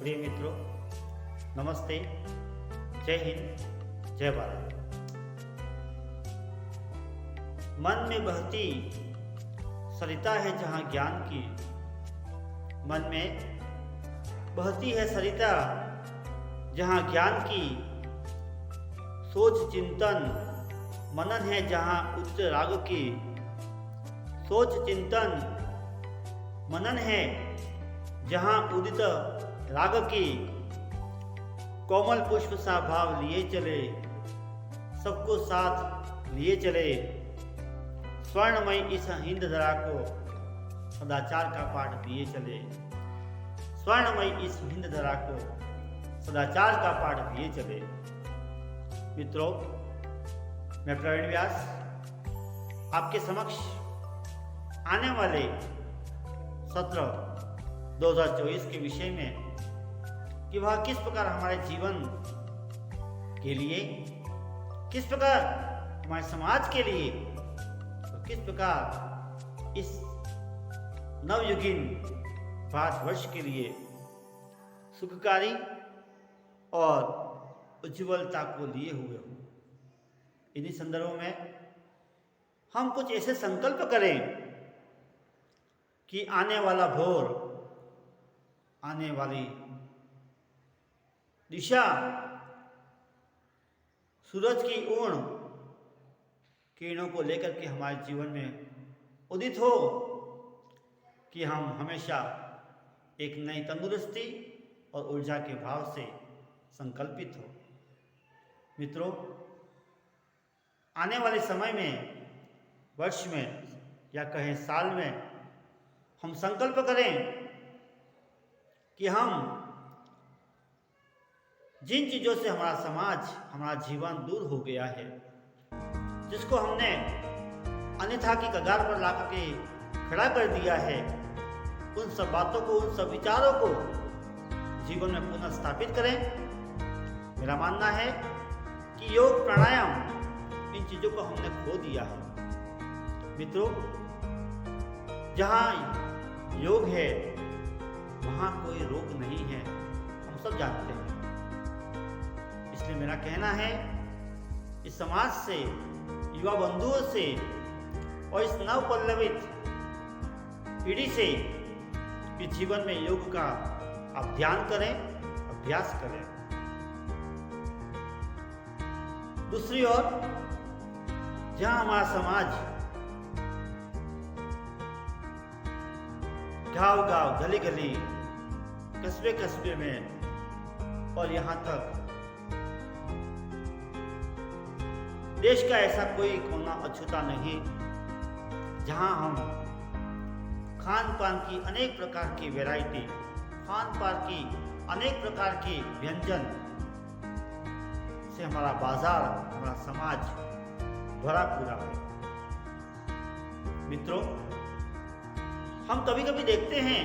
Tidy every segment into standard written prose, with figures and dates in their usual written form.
प्रिय मित्रों, नमस्ते, जय हिंद, जय भारत। मन में बहती सरिता है जहाँ ज्ञान की, मन में बहती है सरिता जहाँ ज्ञान की, सोच चिंतन मनन है जहाँ उच्च राग की, सोच चिंतन मनन है जहाँ उदित राग की, कोमल पुष्प सा भाव लिए चले, सबको साथ लिए चले, स्वर्णमय इस हिंद धरा को सदाचार का पाठ दिए चले, स्वर्णमय इस हिंद धरा को सदाचार का पाठ दिए चले। मित्रों, मैं प्रवीण व्यास आपके समक्ष आने वाले सत्र 2024 के विषय में कि वह किस प्रकार हमारे जीवन के लिए, किस प्रकार हमारे समाज के लिए और किस प्रकार इस नवयुगीन भारतवर्ष के लिए सुखकारी और उज्ज्वलता को लिए हुए हो। इन्हीं संदर्भों में हम कुछ ऐसे संकल्प करें कि आने वाला भोर, आने वाली दिशा, सूरज की उर्ण किरणों को लेकर के हमारे जीवन में उदित हो, कि हम हमेशा एक नई तंदुरुस्ती और ऊर्जा के भाव से संकल्पित हो। मित्रों, आने वाले समय में, वर्ष में या कहें साल में, हम संकल्प करें कि हम जिन चीज़ों से हमारा समाज, हमारा जीवन दूर हो गया है, जिसको हमने अन्यथा की कगार पर ला करके खड़ा कर दिया है, उन सब बातों को, उन सब विचारों को जीवन में पुनः स्थापित करें। मेरा मानना है कि योग, प्राणायाम, इन चीज़ों को हमने खो दिया है। मित्रों, जहाँ योग है वहाँ कोई रोग नहीं है, हम सब जानते हैं। इसलिए मेरा कहना है, इस समाज से, युवा बंधुओं से और इस नवपल्लवित पीढ़ी से कि जीवन में योग का आप ध्यान करें, अभ्यास करें। दूसरी ओर, जहां हमारा समाज गांव गांव, गली गली, कस्बे कस्बे में और यहाँ तक देश का ऐसा कोई कोना अछूता नहीं जहां हम खान पान की अनेक प्रकार की वैरायटी, खान पान की अनेक प्रकार की व्यंजन से हमारा बाजार, हमारा समाज भरा पूरा है। मित्रों, हम कभी कभी देखते हैं,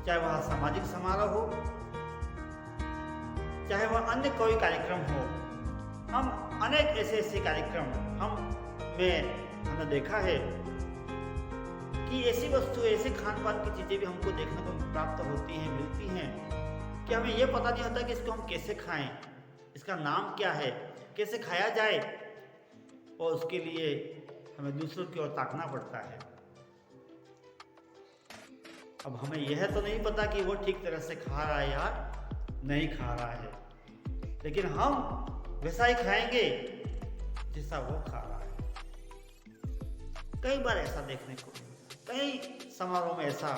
चाहे वह सामाजिक समारोह हो, चाहे वह अन्य कोई कार्यक्रम हो, हम अनेक ऐसे कार्यक्रम हमने देखा है कि ऐसी वस्तु, ऐसे खान पान की चीज़ें भी हमको देखने को प्राप्त होती हैं, मिलती हैं, कि हमें यह पता नहीं होता कि इसको हम कैसे खाएं, इसका नाम क्या है, कैसे खाया जाए, और उसके लिए हमें दूसरों की ओर ताकना पड़ता है। अब हमें यह तो नहीं पता कि वो ठीक तरह से खा रहा है या नहीं खा रहा है, लेकिन हम वैसा ही खाएंगे जैसा वो खा रहा है। कई बार ऐसा देखने को, कई समारोह में ऐसा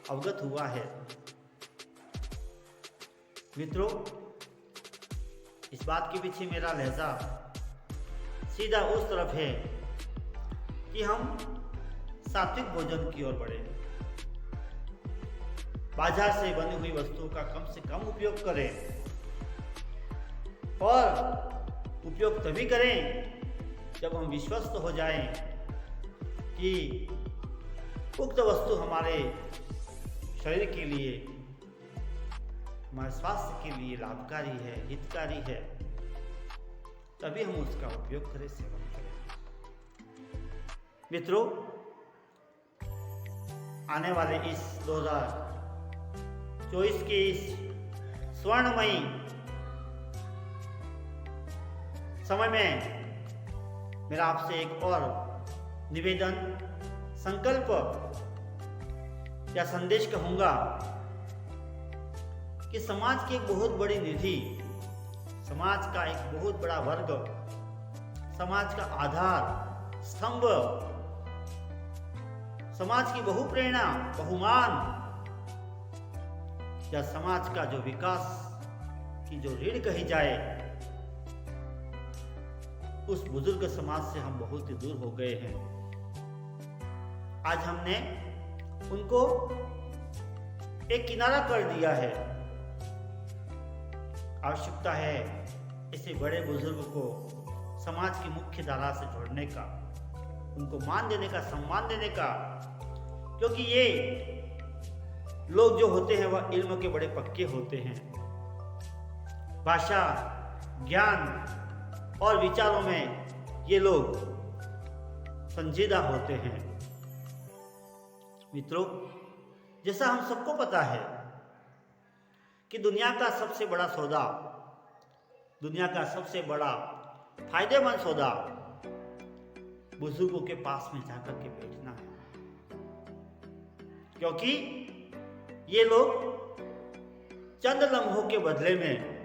अवगत हुआ है। मित्रों, इस बात के पीछे मेरा लहजा सीधा उस तरफ है कि हम सात्विक भोजन की ओर बढ़े, बाजार से बनी हुई वस्तुओं का कम से कम उपयोग करें, और उपयोग तभी करें जब हम विश्वस्त हो जाएं कि उक्त वस्तु हमारे शरीर के लिए, हमारे स्वास्थ्य के लिए लाभकारी है, हितकारी है, तभी हम उसका उपयोग करें, सेवन करें। मित्रों, आने वाले इस 2024 के इस स्वर्णमयी समय में मेरा आपसे एक और निवेदन, संकल्प या संदेश कहूंगा कि समाज की एक बहुत बड़ी निधि, समाज का एक बहुत बड़ा वर्ग, समाज का आधार स्तंभ, समाज की बहुप्रेरणा, बहुमान या समाज का जो विकास की जो रीढ़ कही जाए, उस बुजुर्ग समाज से हम बहुत ही दूर हो गए हैं। आज हमने उनको एक किनारा कर दिया है। आवश्यकता है ऐसे बड़े बुजुर्ग को समाज की मुख्य धारा से जोड़ने का, उनको मान देने का, सम्मान देने का, क्योंकि ये लोग जो होते हैं वह इल्म के बड़े पक्के होते हैं। भाषा, ज्ञान और विचारों में ये लोग संजीदा होते हैं। मित्रों, जैसा हम सबको पता है कि दुनिया का सबसे बड़ा सौदा, दुनिया का सबसे बड़ा फायदेमंद सौदा बुजुर्गों के पास में जाकर के बैठना है, क्योंकि ये लोग चंद लम्हों के बदले में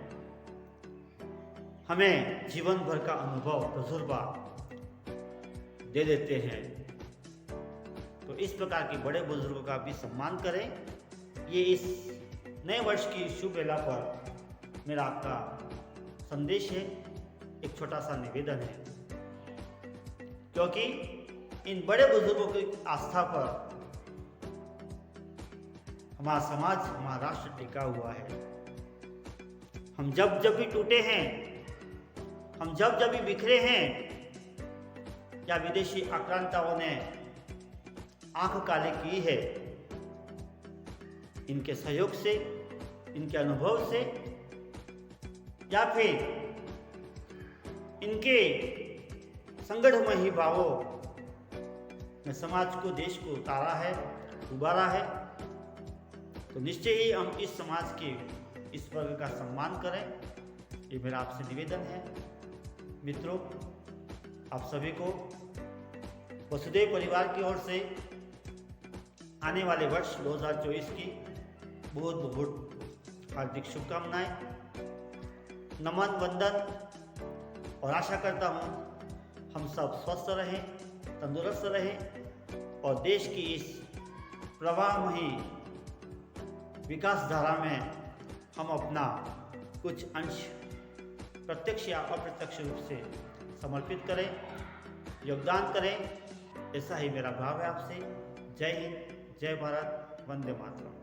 हमें जीवन भर का अनुभव, तजुर्बा दे देते हैं। तो इस प्रकार के बड़े बुजुर्गों का भी सम्मान करें। ये इस नए वर्ष की शुभ वेला पर मेरा आपका संदेश है, एक छोटा सा निवेदन है, क्योंकि इन बड़े बुजुर्गों की आस्था पर हमारा समाज, हमारा राष्ट्र टिका हुआ है। हम जब जब भी टूटे हैं, हम जब जब भी बिखरे हैं, या विदेशी आक्रांताओं ने आंख काली की है, इनके सहयोग से, इनके अनुभव से, या फिर इनके संगठनमयी भावों में समाज को, देश को उतारा है, उबारा है। तो निश्चय ही हम इस समाज के इस वर्ग का सम्मान करें, ये मेरा आपसे निवेदन है। मित्रों, आप सभी को वसुदेव परिवार की ओर से आने वाले वर्ष 2024 की बहुत बहुत हार्दिक शुभकामनाएं, नमन, वंदन, और आशा करता हूँ हम सब स्वस्थ रहें, तंदुरुस्त रहें और देश की इस प्रवाहमयी विकास धारा में हम अपना कुछ अंश प्रत्यक्ष या अप्रत्यक्ष रूप से समर्पित करें, योगदान करें। ऐसा ही मेरा भाव है आपसे। जय हिंद, जय भारत, वंदे मातरम।